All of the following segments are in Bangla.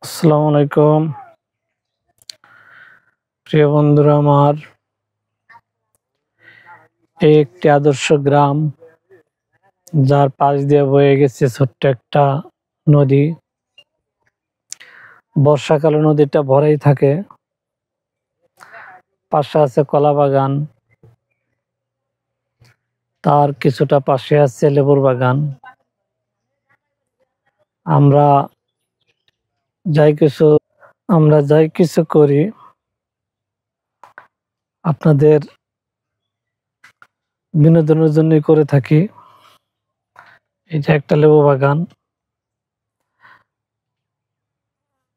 আসসালামু আলাইকুম প্রিয় বন্ধুরা আমার। এই একটি আদর্শ গ্রাম, যার পাশ দিয়ে বয়ে গেছে ছোট্ট একটা নদী। বর্ষাকালে নদীটা ভরাই থাকে। পাশে আছে কলা বাগান, তার কিছুটা পাশে আছে লেবুর বাগান। আমরা যাই কিছু করি আপনাদের বিনোদনের জন্যই করে থাকি। এই যে একটা লেবু বাগান,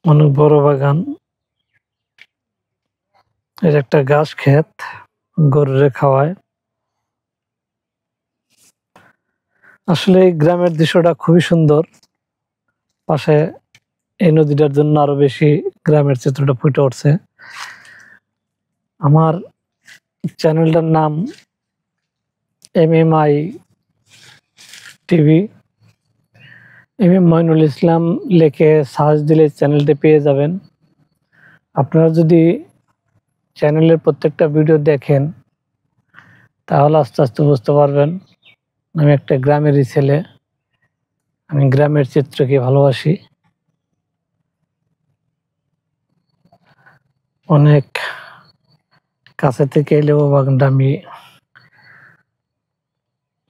অনেক বড় বাগান। এর একটা ঘাস ক্ষেত, গরুরে খাওয়ায়। আসলে এই গ্রামের দৃশ্যটা খুবই সুন্দর। পাশে এই নদীটার জন্য আরো বেশি গ্রামের চিত্রটা ফুটে উঠছে। আমার চ্যানেলটার নাম MMI TV. MM Moinul Islam লিখে সার্চ দিলে চ্যানেলটি পেয়ে যাবেন। আপনারা যদি চ্যানেলের প্রত্যেকটা ভিডিও দেখেন, তাহলে আস্তে আস্তে বুঝতে পারবেন আমি একটা গ্রামেরই ছেলে। আমি গ্রামের চিত্রকে ভালোবাসি। অনেক কাছে থেকে লেবু বাগানটা আমি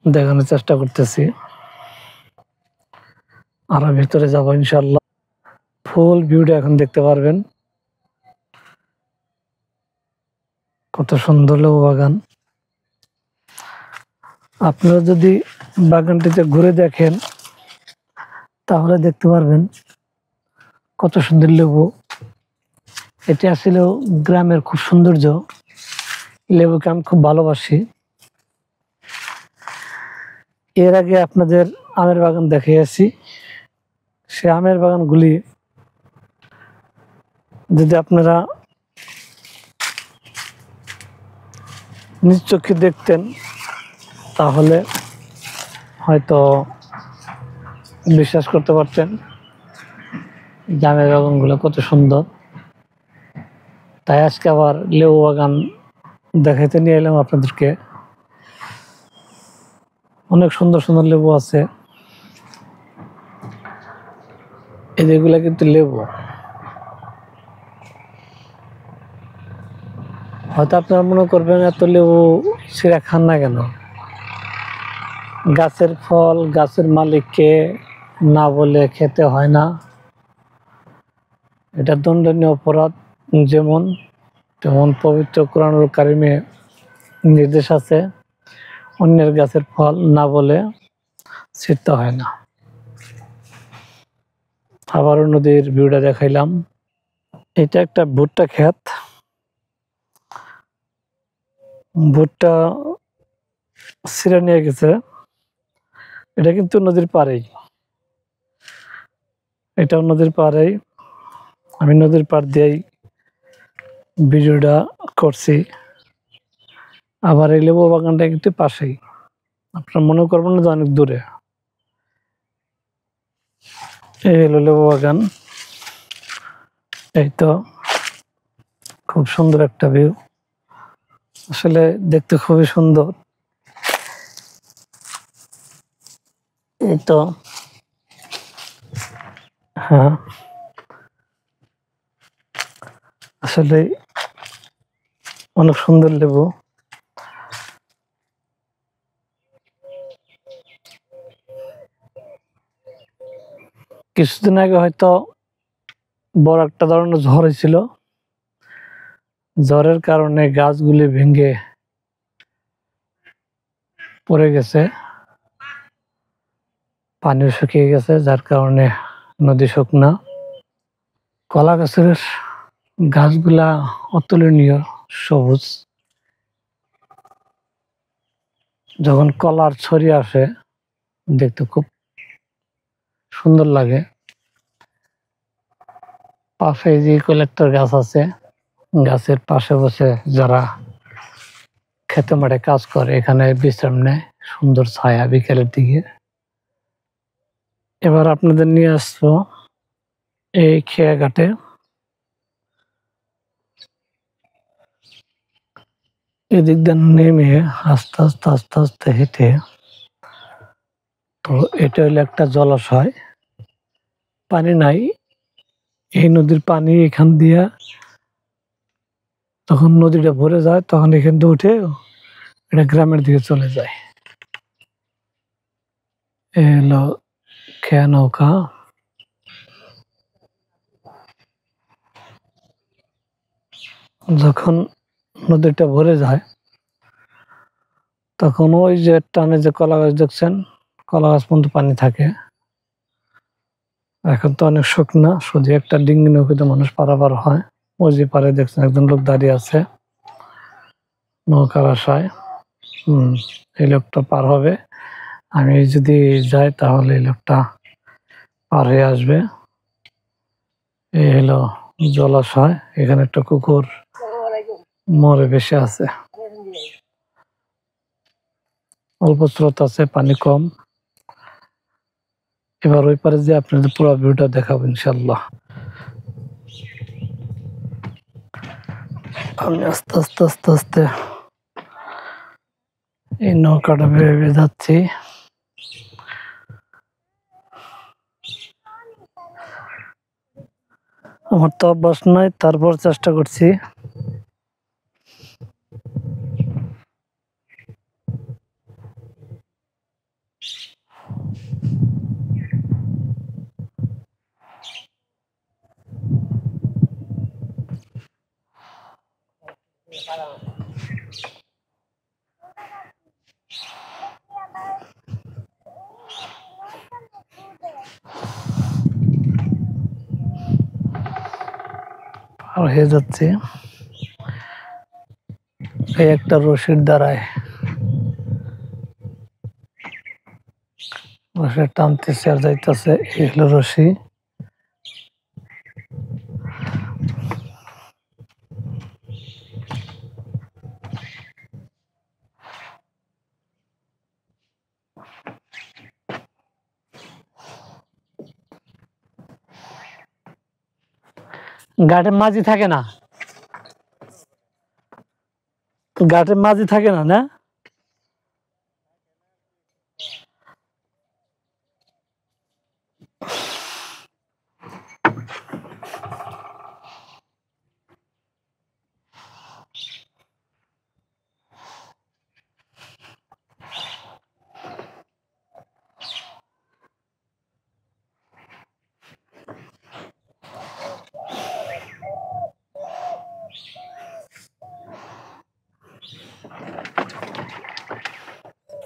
দেখানোর চেষ্টা করতেছি। আরো ভিতরে যাবো ইনশাল্লাহ। ফুল ভিউটা এখন দেখতে পারবেন। কত সুন্দর লেবু বাগান। আপনারা যদি বাগানটিতে ঘুরে দেখেন, তাহলে দেখতে পারবেন কত সুন্দর লেবু। এটি আসলে গ্রামের খুব সৌন্দর্য। লেবুকে আমি খুব ভালোবাসি। এর আগে আপনাদের আমের বাগান দেখিয়েছি। সে আমের বাগানগুলি যদি আপনারা নিজ চোখে দেখতেন, তাহলে হয়তো বিশ্বাস করতে পারতেন যে আমের বাগানগুলো কত সুন্দর। তাই আজকে আবার লেবু বাগান দেখাইতে নিয়ে এলাম আপনাদেরকে। অনেক সুন্দর সুন্দর লেবু আছে। এগুলা কিন্তু লেবু। হয়তো আপনারা মনে করবেন এত লেবু ছিঁড়া খান না কেন। গাছের ফল গাছের মালিককে না বলে খেতে হয় না, এটা দণ্ডনীয় অপরাধ। যেমন তেমন পবিত্র কোরআনুল কারিমে নির্দেশ আছে, অন্যের গাছের ফল না বলে ছিঁড়তে হয় না। আবারও নদীর ভিউটা দেখাইলাম। এটা একটা ভুট্টা ক্ষেত। ভুট্টা ছিঁড়ে নিয়ে গেছে। এটা কিন্তু নদীর পাড়েই, এটাও নদীর পাড়েই। আমি নদীর পাড় দিয়েই ভিডিওটা করছি। আবার এই লেবু বাগানটা কিন্তু পাশেই, আপনারা মনে করবেন না যে অনেক দূরে। এই হলো লেবু বাগান। এই তো খুব সুন্দর একটা ভিউ। আসলে দেখতে খুবই সুন্দর। এই তো হ্যাঁ, আসলে অনেক সুন্দর লেবু। কিছুদিন আগে হয়তো বড় একটা ধরনের ঝড় হয়েছিল। ঝড়ের কারণে গাছগুলি ভেঙে পড়ে গেছে, পানিও শুকিয়ে গেছে, যার কারণে নদী শুকনা। কলা গাছের গাছগুলা অতুলনীয় সবুজ। যখন কলার ছড়িয়ে আসে, দেখতে খুব সুন্দর লাগে। পাশে যে কলেক্টর গাছ আছে, গাছের পাশে বসে যারা খেতে মাঠে কাজ করে এখানে বিশ্রাম নেয়, সুন্দর ছায়া বিকেলের দিকে। এবার আপনাদের নিয়ে আসবো এই খেয়াঘাটে এদিক দিয়ে নেমে আস্তে আস্তে আস্তে আস্তে হেঁটে, তো এটা হলো একটা জলাশয়, পানি নাই। এই নদীর পানি এখান দিয়া তখন নদীটা ভরে যায়, তখন এখান দিয়ে উঠে এটা গ্রামের দিকে চলে যায়। এ হলো খেয়া নৌকা। যখন নদীটা ভরে যায় তখন ওই যে টানে যে কলা গাছ দেখছেন, কলা গাছ পর্যন্ত পানি থাকে। এখন তো অনেক শুকনা, শুধু একটা ডিঙ্গি নৌকাতে মানুষ পারাপার হয়। ওই যে পারে দেখছেন একজন লোক দাঁড়িয়ে আছে নৌকার আশায়। এই লোকটা পার হবে, আমি যদি যাই তাহলে এই লোকটা পার হয়ে আসবে। এই হলো জলাশয়, এখানে একটা কুকুর মরে বেশি আছে, অল্প স্রোত আছে, পানি কম। এবার ওই পারে যে আপনাদের পুরো ভিউটা দেখাবো ইনশাল্লাহ। আমি আস্তে আস্তে আস্তে আস্তে এই নৌকাটা ভেবে যাচ্ছি। আমার তো অভ্যাস নাই, তারপর চেষ্টা করছি। পার হয়ে যাচ্ছে এই একটা রশির দ্বারায়, রশি টানতেছে আর যাইতেছে, এই হলো রশি। ঘাটের মাঝি থাকে না, ঘাটের মাঝি থাকে না, না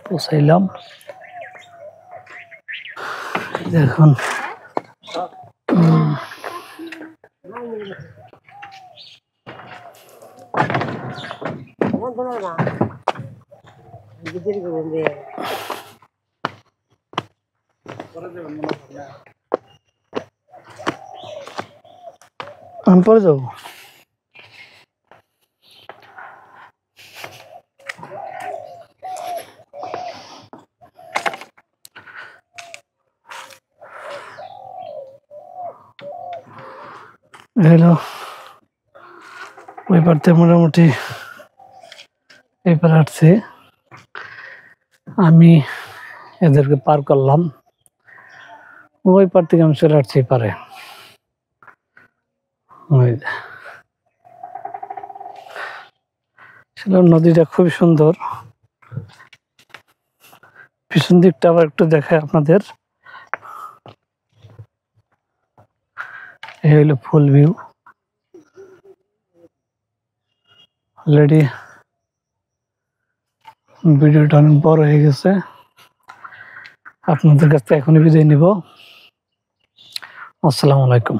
পৌঁছাইলাম। দেখুন আমি পরে যাবো। হ্যালো, ওই পারতে মোটামুটি এবার আসছে, আমি এদেরকে পার করলাম। ওই পার থেকে আমি চলে আসছি পারে। নদীটা খুবই সুন্দর। পিছন দিকটা আবার একটু দেখায় আপনাদের। এই হলো ফুল ভিউ। অলরেডি ভিডিওটা অনেক বড় হয়ে গেছে, আপনাদের কাছ থেকে এখনই বিদায় নিব। আসসালামু আলাইকুম।